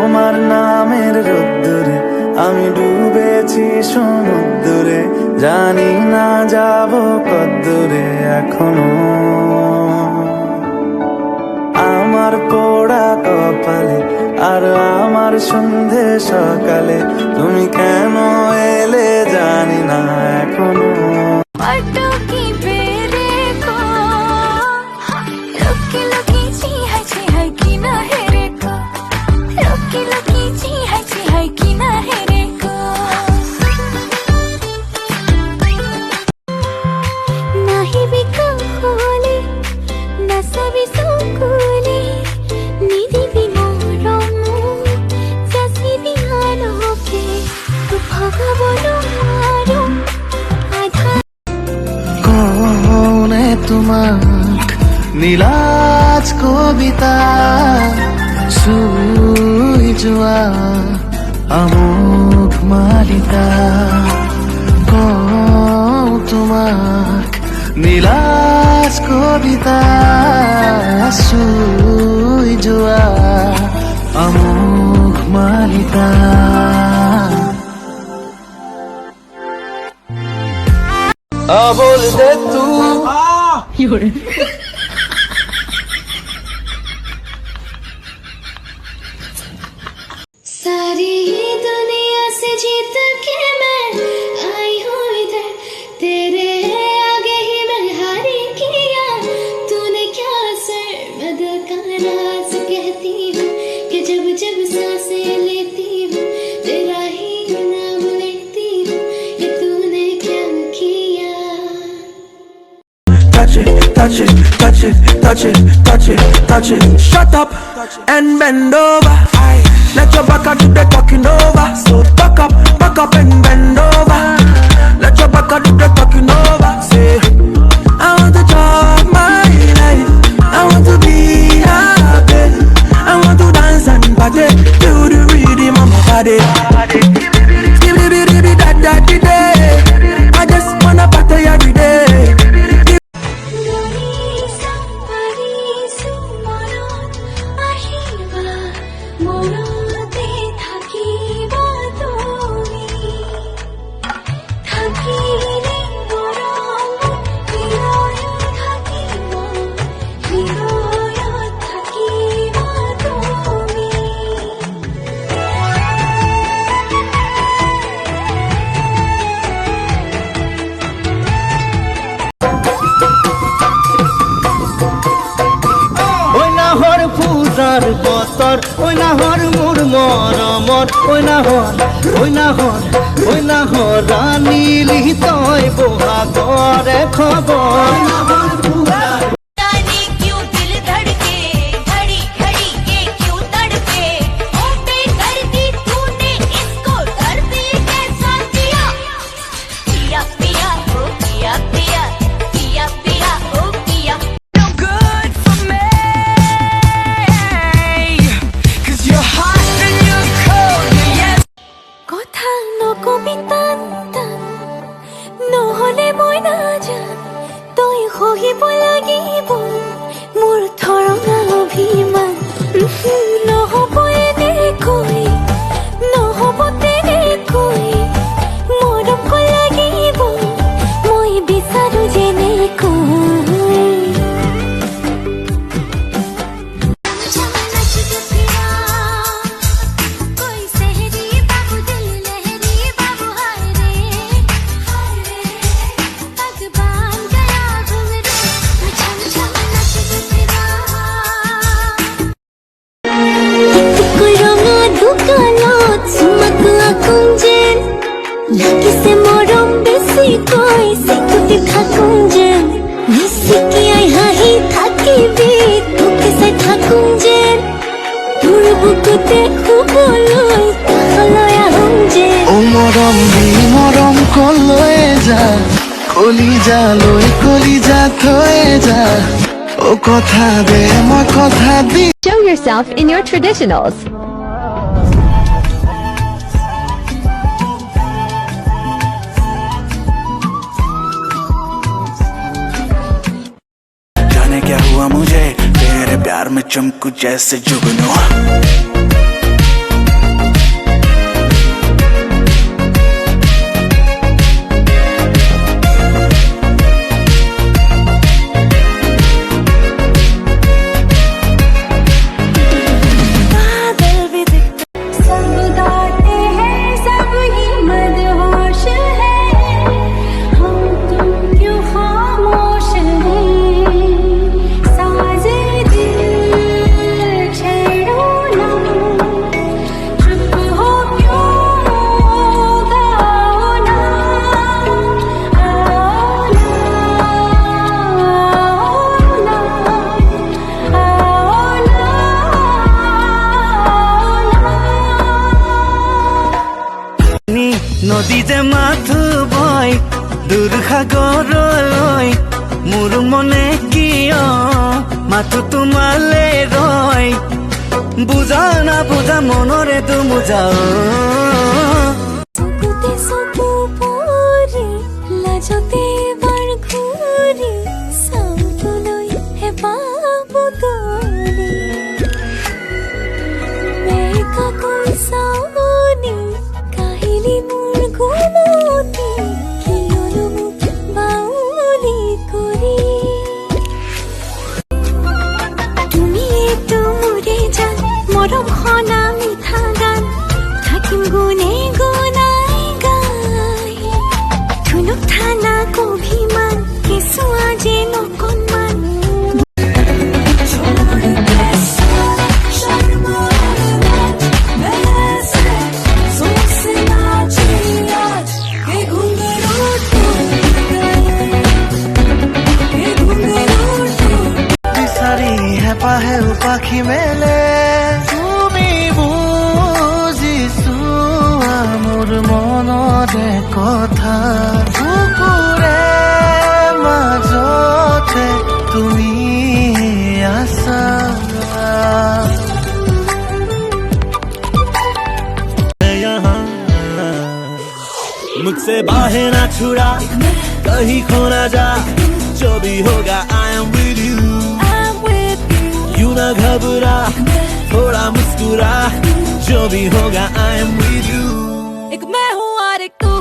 তোমার নামের রোদ্দুরে আমি ডুবেছি সমুদ্রে, জানি না যাব কদ্দুরে এখনো। আমার পোড়া কপালে আর আমার সন্ধে সকালে তুমি কেন এলে জানি না এখনো। তোমাক নীলাজ কবিতা শুই যোৱা আমোঘ মালিকা, কওঁ তোমাক নীলাজ কবিতা শুই যোৱা আমোঘ মালিকা। बोल दे तू सारी दुनिया से जीत के मैं आई हूँ इधर, तेरे आगे ही मैं हारी किया। तूने क्या सरमद का राज कहती हूँ कि जब जब सांसें लेती हूँ तेरा ही नाम लेती हूँ, ये तूने क्या किया। Touch it, touch it, touch it, touch it, touch it, touch it. Shut up and bend over. Let your back do the talking over. So back up and bend over. Let your back do the talking over. Say, I want to talk my life. I want to be happy. I want to dance and party to the rhythm of my body. I just wanna party every day. বতর ওই না হর মোর মরমর, ওই না হর রানীলি তয় বহাগরে খবর। নহলে মই নাজান তই সহিব লাগিব মোৰ ধৰণা অভিমান। নহব এনেকৈ, নহব তেনেকৈ, মৰম লাগিব মই বিচাৰো যেনেকৈ। লাগিছে মৰম বেছিকৈ চিকুটি থাকোঁ যেন, মিচিকিয়াই হাঁহি থাকিবি তোকে চাই থাকোঁ যেন, তোৰ বুকুতে শুবলৈ কাষলৈ আহোঁ যেন। ও মৰম দি মৰম কলৈ যা, কলিজা থৈ যা, ও কথা দে মই কথা দি। Show yourself in your traditionals. क्या हुआ मुझे तेरे प्यार में चमकू जैसे जुगनू। নদী যে মাথো বয় দূৰ সাগৰলৈ মোৰ মনে কিয় মাথো তোমালে ৰয় বুজা না বুজা মনৰে তো বুজাও চকুতে চকু পৰি লাজতে বাৰ ঘূৰি চাউতলৈ হেঁপাহ বুটলি মেকাকৈ চাৱনি কাহিলি মোৰ গুমতি কিয়নো মোক বাউলি কৰি তুমিয়েতো মোৰে জান মৰম সনা মিঠা গান থাকিম গুণে গুণাই গাই ধুনুক থানা অভিমান কেঁচুৱা যে নকণমান বিচাৰি হেঁপাহে পাখি মেলে তুমি বুজিছো মোৰ মনৰে কথা বুকুৰে মাজতে তুমি আছা मुझसे बाहें ना छुड़ा कहीं खो ना जा जो भी होगा I am with you यूं ना घबरा थोड़ा मुस्कुरा जो भी होगा I am with you एक मैं हूँ और एक तू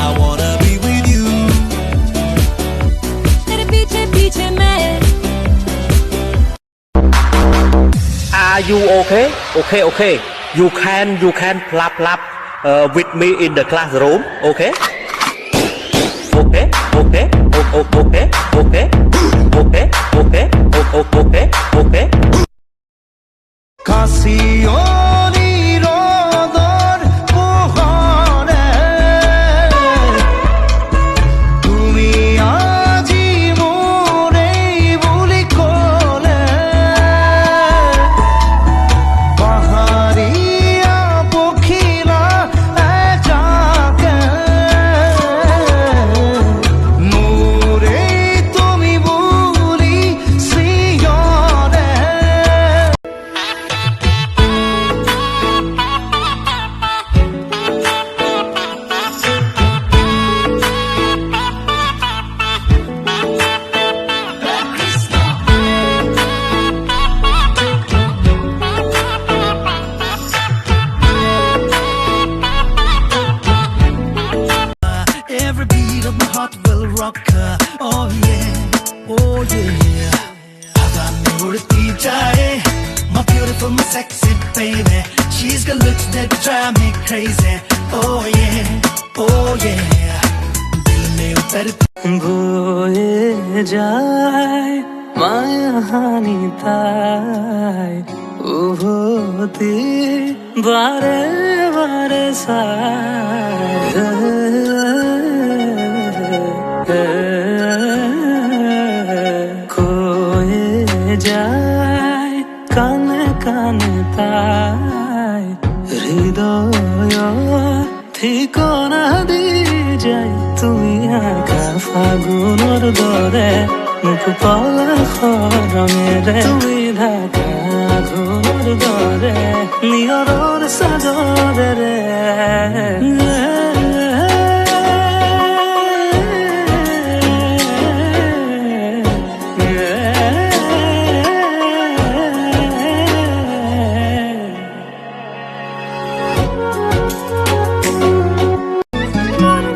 I wanna be with you तेरे पीछे पीछे मैं Are you okay? Okay. You can plap with me in the classroom. Okay? Okay. কাশিয়নি ৰদৰ পোহৰে তুমি আজি মোৰে বুলি ক'লে পাহাৰীয়া পখিলা এজাকে মোৰে তুমি বুলি চিঞৰে Every beat of my heart will rock her. Oh yeah. I got me उड़ती जाए. My beautiful, my sexy baby. She's got looks that drive me crazy. Oh yeah. दिल में उतरती বয়ে যায় মায়াহানি তাই উহতি বারে বারে কয়ে যায় কানে কানে তাই হৃদয় ঠিকনা দি যাই তুমি আঁকা ফাগুনৰ দৰে মোক পলসৰ ৰঙেৰে তুমি ঢাকা আঘোণৰ দৰে নিয়ৰৰ চাদৰেৰে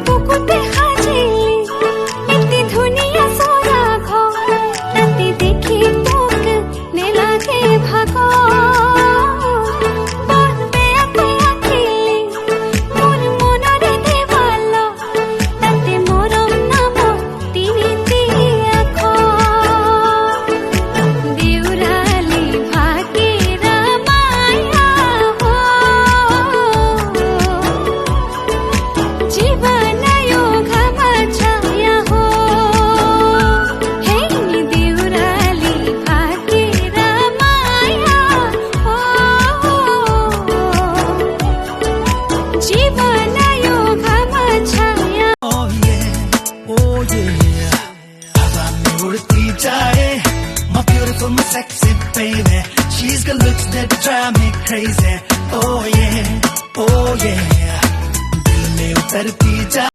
বুকুতে সাজিলি এটি ধুনীয়া চৰা ঘৰ ৰাতি দেখি তোক নেলাগে ভাগৰ বৰ বেয়াকৈ আঁকিলি মোৰ মনৰে দেৱাল তাতে মৰম নামৰ তিনিটি আখৰ দেউৰালি ভাগিৰা মায়া जीवनायो घामा छाया हो हे देउराली भागेरा माया your looks that drive me crazy. Oh yeah, oh yeah. दिल में उतरती जा